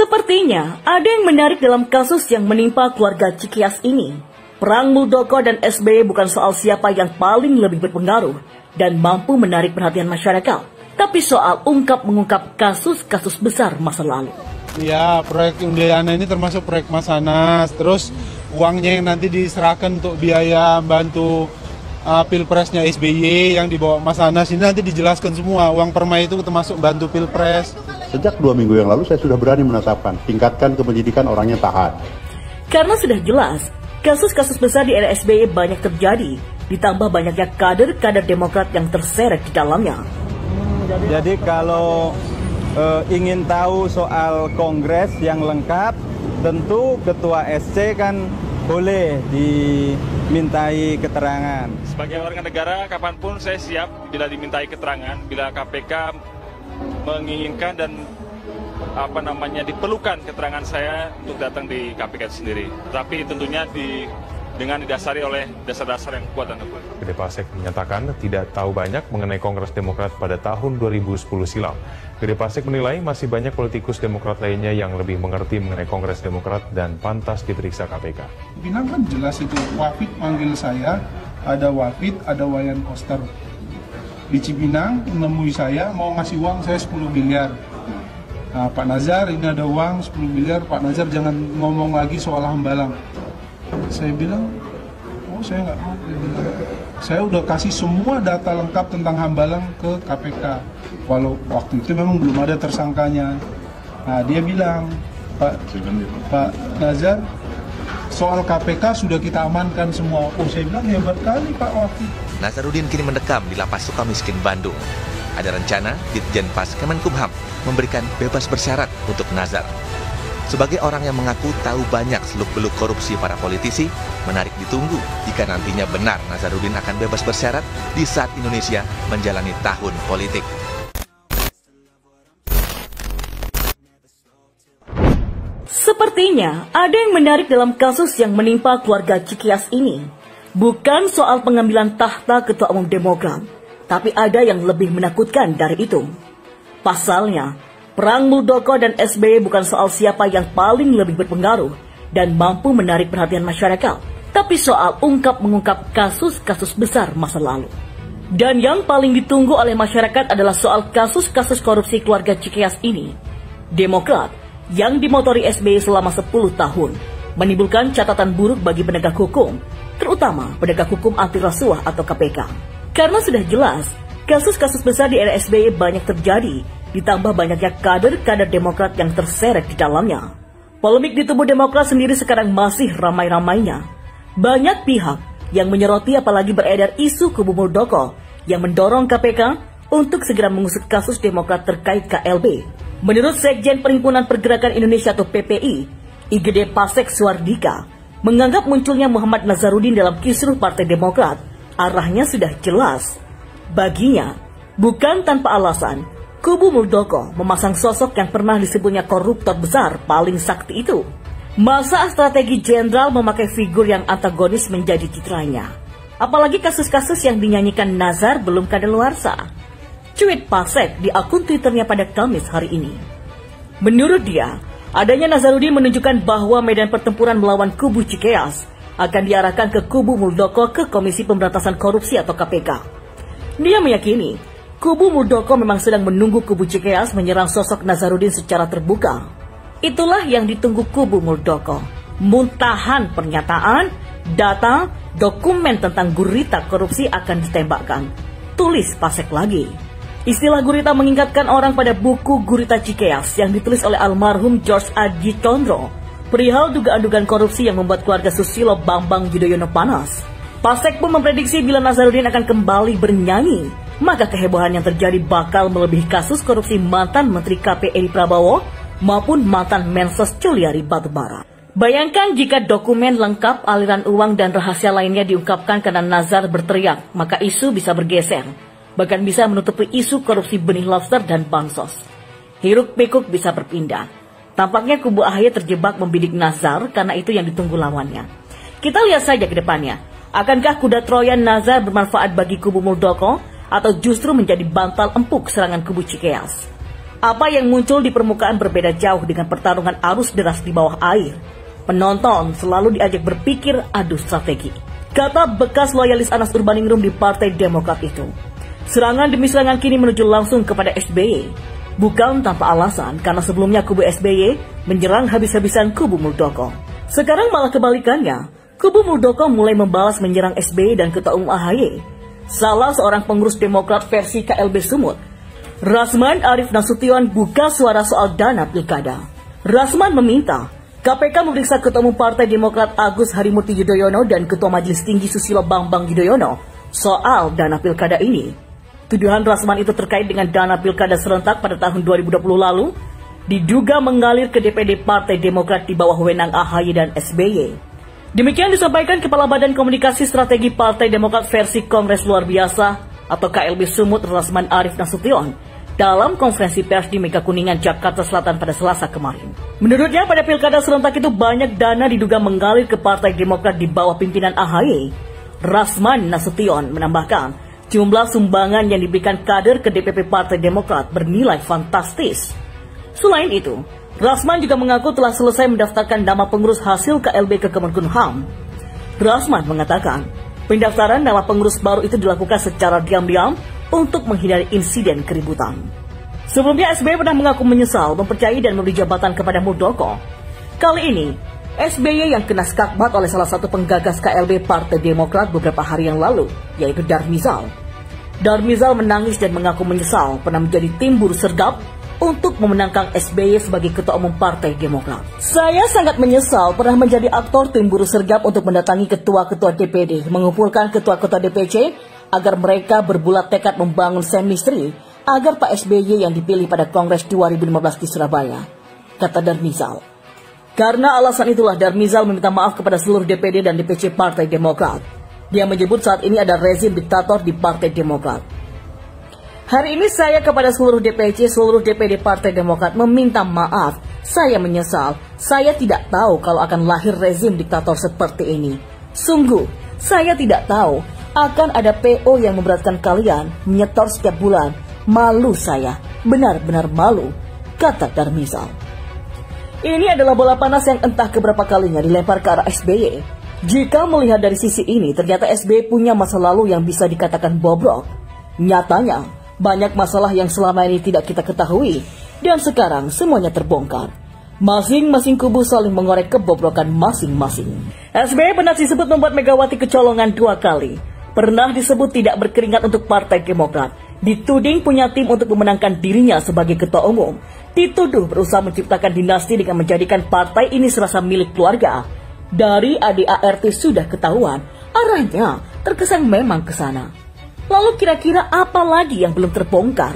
Sepertinya ada yang menarik dalam kasus yang menimpa keluarga Cikias ini. Perang Muldoko dan SBY bukan soal siapa yang paling lebih berpengaruh dan mampu menarik perhatian masyarakat, tapi soal ungkap-mengungkap kasus-kasus besar masa lalu. Ya, proyek Udayana ini termasuk proyek Mas Anas, terus uangnya yang nanti diserahkan untuk biaya bantu Pilpresnya SBY yang dibawa Mas Anas ini nanti dijelaskan semua, uang permai itu termasuk bantu Pilpres. Sejak 2 minggu yang lalu saya sudah berani menetapkan, tingkatkan kepenyidikan orangnya tahan. Karena sudah jelas, kasus-kasus besar di era SBY banyak terjadi, ditambah banyaknya kader-kader Demokrat yang terseret di dalamnya. Jadi kalau ingin tahu soal kongres yang lengkap, tentu Ketua SC kan boleh dimintai keterangan. Sebagai warga negara, kapanpun saya siap bila dimintai keterangan, bila KPK menginginkan dan diperlukan keterangan saya untuk datang di KPK sendiri. Tapi tentunya dengan didasari oleh dasar-dasar yang kuat dan teguh. Gede Pasek menyatakan tidak tahu banyak mengenai Kongres Demokrat pada tahun 2010 silam. Gede Pasek menilai masih banyak politikus Demokrat lainnya yang lebih mengerti mengenai Kongres Demokrat dan pantas diperiksa KPK. Pinang kan jelas itu, Wafid manggil saya, ada Wafid, ada Wayan Koster. Di Cipinang menemui saya, mau ngasih uang saya 10 miliar. Nah, Pak Nazar ini ada uang 10 miliar, Pak Nazar jangan ngomong lagi soal Hambalang. Saya bilang, oh saya nggak mau. Saya udah kasih semua data lengkap tentang Hambalang ke KPK. Walau waktu itu memang belum ada tersangkanya. Nah dia bilang, Pak Nazar, soal KPK sudah kita amankan semua. Oh saya bilang hebat kali Pak Wafid. Nazarudin kini mendekam di Lapas Sukamiskin Bandung. Ada rencana Ditjen Pas Kemenkumham memberikan bebas bersyarat untuk Nazar. Sebagai orang yang mengaku tahu banyak seluk-beluk korupsi para politisi, menarik ditunggu jika nantinya benar Nazarudin akan bebas bersyarat di saat Indonesia menjalani tahun politik. Sepertinya ada yang menarik dalam kasus yang menimpa keluarga Cikias ini. Bukan soal pengambilan tahta Ketua Umum Demokrat, tapi ada yang lebih menakutkan dari itu. Pasalnya, Perang Muldoko dan SBY bukan soal siapa yang paling lebih berpengaruh dan mampu menarik perhatian masyarakat, tapi soal ungkap-mengungkap kasus-kasus besar masa lalu. Dan yang paling ditunggu oleh masyarakat adalah soal kasus-kasus korupsi keluarga Cikias ini. Demokrat yang dimotori SBY selama 10 tahun menimbulkan catatan buruk bagi penegak hukum, terutama penegak hukum anti rasuah atau KPK. Karena sudah jelas, kasus-kasus besar di era SBY banyak terjadi, ditambah banyaknya kader-kader Demokrat yang terseret di dalamnya. Polemik di tubuh Demokrat sendiri sekarang masih ramai-ramainya. Banyak pihak yang menyoroti apalagi beredar isu kubu Muldoko yang mendorong KPK untuk segera mengusut kasus Demokrat terkait KLB. Menurut Sekjen Perhimpunan Pergerakan Indonesia atau PPI, Igede Pasek Suardika, menganggap munculnya Muhammad Nazarudin dalam kisruh Partai Demokrat, arahnya sudah jelas. Baginya, bukan tanpa alasan, kubu Muldoko memasang sosok yang pernah disebutnya koruptor besar paling sakti itu. Masa strategi jenderal memakai figur yang antagonis menjadi citranya. Apalagi kasus-kasus yang dinyanyikan Nazar belum kadaluarsa. Cuit Pasek di akun Twitternya pada Kamis hari ini. Menurut dia, adanya Nazarudin menunjukkan bahwa medan pertempuran melawan kubu Cikias akan diarahkan ke kubu Muldoko ke Komisi Pemberantasan Korupsi atau KPK. Dia meyakini kubu Muldoko memang sedang menunggu kubu Cikias menyerang sosok Nazarudin secara terbuka. Itulah yang ditunggu kubu Muldoko. Muntahan pernyataan, data, dokumen tentang gurita korupsi akan ditembakkan. Tulis Pasek lagi. Istilah gurita mengingatkan orang pada buku Gurita Cikias yang ditulis oleh almarhum George Adji Condro perihal dugaan-dugaan korupsi yang membuat keluarga Susilo Bambang Yudhoyono panas. Pasek pun memprediksi bila Nazarudin akan kembali bernyanyi, maka kehebohan yang terjadi bakal melebihi kasus korupsi mantan Menteri KP Edi Prabowo maupun mantan Mensos Juliari Batubara. Bayangkan jika dokumen lengkap aliran uang dan rahasia lainnya diungkapkan karena Nazar berteriak, maka isu bisa bergeser. Bahkan bisa menutupi isu korupsi benih lobster dan bansos. Hiruk pikuk bisa berpindah. Tampaknya kubu AHY terjebak membidik Nazar karena itu yang ditunggu lawannya. Kita lihat saja ke depannya. Akankah kuda Troya Nazar bermanfaat bagi kubu Muldoko atau justru menjadi bantal empuk serangan kubu Cikias? Apa yang muncul di permukaan berbeda jauh dengan pertarungan arus deras di bawah air. Penonton selalu diajak berpikir adu strategi, kata bekas loyalis Anas Urbaningrum di Partai Demokrat itu. Serangan demi serangan kini menuju langsung kepada SBY. Bukan tanpa alasan, karena sebelumnya kubu SBY menyerang habis-habisan kubu Muldoko. Sekarang malah kebalikannya, kubu Muldoko mulai membalas menyerang SBY dan Ketua Umum AHY. Salah seorang pengurus Demokrat versi KLB Sumut, Rasman Arif Nasution, buka suara soal dana pilkada. Rasman meminta KPK memeriksa Ketua Umum Partai Demokrat Agus Harimurti Yudhoyono dan Ketua Majelis Tinggi Susilo Bambang Yudhoyono soal dana pilkada ini. Tuduhan Rasman itu terkait dengan dana pilkada serentak pada tahun 2020 lalu, diduga mengalir ke DPD Partai Demokrat di bawah wewenang AHY dan SBY. Demikian disampaikan Kepala Badan Komunikasi Strategi Partai Demokrat versi Kongres Luar Biasa atau KLB Sumut, Rasman Arif Nasution, dalam konferensi pers di Mega Kuningan, Jakarta Selatan pada Selasa kemarin. Menurutnya pada pilkada serentak itu banyak dana diduga mengalir ke Partai Demokrat di bawah pimpinan AHY. Rasman Nasution menambahkan, jumlah sumbangan yang diberikan kader ke DPP Partai Demokrat bernilai fantastis. Selain itu, Rasman juga mengaku telah selesai mendaftarkan nama pengurus hasil KLB ke Kemenkumham. Rasman mengatakan, pendaftaran nama pengurus baru itu dilakukan secara diam-diam untuk menghindari insiden keributan. Sebelumnya SBY pernah mengaku menyesal mempercayai dan memberi jabatan kepada Muldoko. Kali ini, SBY yang kena skakmat oleh salah satu penggagas KLB Partai Demokrat beberapa hari yang lalu, yaitu Darmizal. Darmizal menangis dan mengaku menyesal pernah menjadi tim buruh sergap untuk memenangkan SBY sebagai Ketua Umum Partai Demokrat. Saya sangat menyesal pernah menjadi aktor tim buruh sergap untuk mendatangi ketua-ketua DPD, mengumpulkan ketua-ketua DPC, agar mereka berbulat tekad membangun chemistry agar Pak SBY yang dipilih pada Kongres 2015 di Surabaya, kata Darmizal. Karena alasan itulah Darmizal meminta maaf kepada seluruh DPD dan DPC Partai Demokrat. Dia menyebut saat ini ada rezim diktator di Partai Demokrat. Hari ini saya kepada seluruh DPC, seluruh DPD Partai Demokrat meminta maaf. Saya menyesal, saya tidak tahu kalau akan lahir rezim diktator seperti ini. Sungguh, saya tidak tahu akan ada PO yang memberatkan kalian, menyetor setiap bulan. Malu saya, benar-benar malu, kata Darmizal. Ini adalah bola panas yang entah keberapa kalinya dilempar ke arah SBY. Jika melihat dari sisi ini, ternyata SBY punya masa lalu yang bisa dikatakan bobrok. Nyatanya, banyak masalah yang selama ini tidak kita ketahui, dan sekarang semuanya terbongkar. Masing-masing kubu saling mengorek kebobrokan masing-masing. SBY pernah disebut membuat Megawati kecolongan 2 kali. Pernah disebut tidak berkeringat untuk Partai Demokrat, dituding punya tim untuk memenangkan dirinya sebagai ketua umum, dituduh berusaha menciptakan dinasti dengan menjadikan partai ini serasa milik keluarga. Dari ADART sudah ketahuan, arahnya terkesan memang ke sana. Lalu kira-kira apa lagi yang belum terbongkar?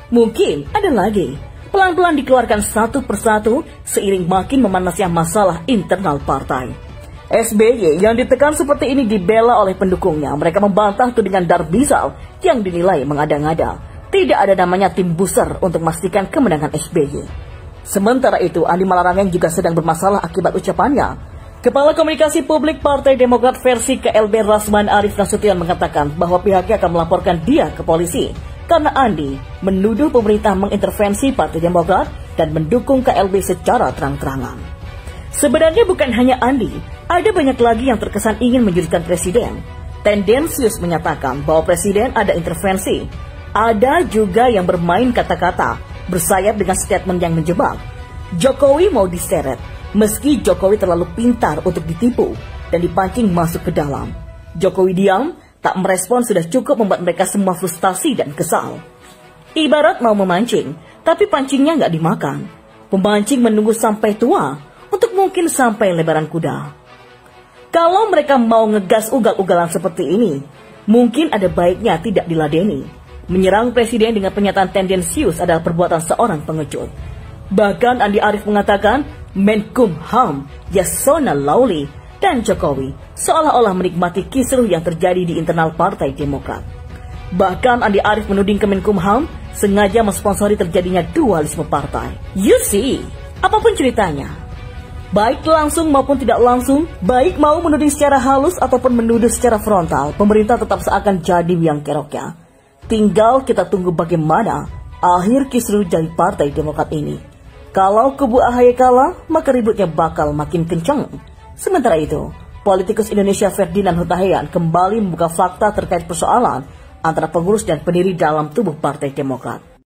Mungkin ada lagi. Pelan-pelan dikeluarkan satu persatu seiring makin memanasnya masalah internal partai. SBY yang ditekan seperti ini dibela oleh pendukungnya. Mereka membantah tudingan Darmizal yang dinilai mengada-ngada. Tidak ada namanya tim buser untuk memastikan kemenangan SBY. Sementara itu, Andi Malarangeng juga sedang bermasalah akibat ucapannya. Kepala Komunikasi Publik Partai Demokrat versi KLB Rasman Arif Nasution mengatakan bahwa pihaknya akan melaporkan dia ke polisi karena Andi menuduh pemerintah mengintervensi Partai Demokrat dan mendukung KLB secara terang-terangan. Sebenarnya bukan hanya Andi, ada banyak lagi yang terkesan ingin menjudutkan Presiden. Tendensius menyatakan bahwa Presiden ada intervensi. Ada juga yang bermain kata-kata, bersayap dengan statement yang menjebak. Jokowi mau diseret, meski Jokowi terlalu pintar untuk ditipu dan dipancing masuk ke dalam. Jokowi diam, tak merespon sudah cukup membuat mereka semua frustasi dan kesal. Ibarat mau memancing, tapi pancingnya nggak dimakan. Pemancing menunggu sampai tua, untuk mungkin sampai lebaran kuda. Kalau mereka mau ngegas ugal-ugalan seperti ini, mungkin ada baiknya tidak diladeni. Menyerang Presiden dengan pernyataan tendensius adalah perbuatan seorang pengecut. Bahkan Andi Arief mengatakan Menkumham, Yasona Lawli, dan Jokowi seolah-olah menikmati kisruh yang terjadi di internal Partai Demokrat. Bahkan Andi Arief menuding Kemenkumham sengaja mensponsori terjadinya dualisme partai. You see, apapun ceritanya, baik langsung maupun tidak langsung, baik mau menuding secara halus ataupun menuduh secara frontal, pemerintah tetap seakan jadi biang keroknya. Tinggal kita tunggu bagaimana akhir kisruh dari Partai Demokrat ini. Kalau kubu AHY kalah, maka ributnya bakal makin kencang. Sementara itu, politikus Indonesia Ferdinand Hutahian kembali membuka fakta terkait persoalan antara pengurus dan pendiri dalam tubuh Partai Demokrat.